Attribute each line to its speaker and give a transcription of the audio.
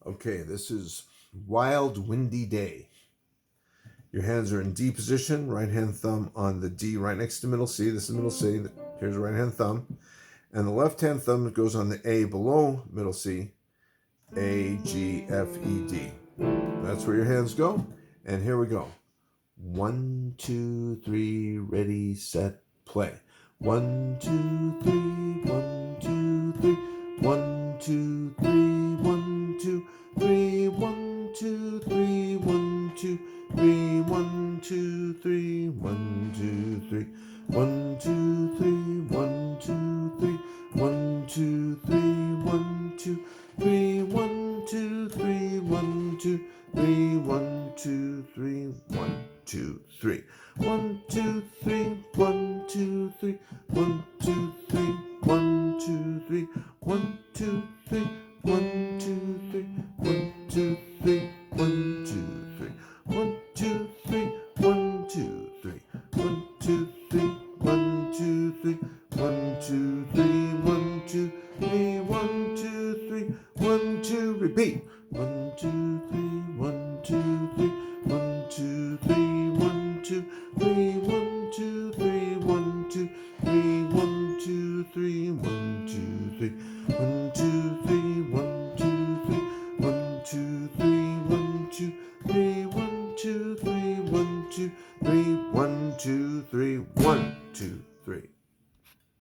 Speaker 1: Okay, this is Wild Windy Day. Your hands are in D position, right hand thumb on the D right next to middle C. This is middle C. Here's the right hand thumb. And the left hand thumb goes on the A below middle C. A, G, F, E, D. That's where your hands go. And here we go. 1, 2, 3, ready, set, play. 1, 2, 3, 1, 2, 3, 1, 2, 3, 1, 2, 3, 1, 2, 3, 1, 2, 3, 1, 2, 3, 1, 2, 3, 1, 2, 3, 1, 2, 3, 1, 2, 3, 1, 2, 3, 1, 2, 3, 1, 2, 3, 1, 2, 3, 1, 2, 3. 1, 2, 3, 1, 2, 3, 1, 2, 3, 1, 2, 3, 1, 2, 3, 1, 2, 3, 1, 2, 3, 1, 2, 3, 1, 2, 3, 1, 2, 3, 1, 2, 3, 1, 2, 3, 1, 2, 3, 1, 2, 3, 1, 2, 3, 1, 2, repeat. 1, 2, 3, 1, 2, 3, 1, 2, 3,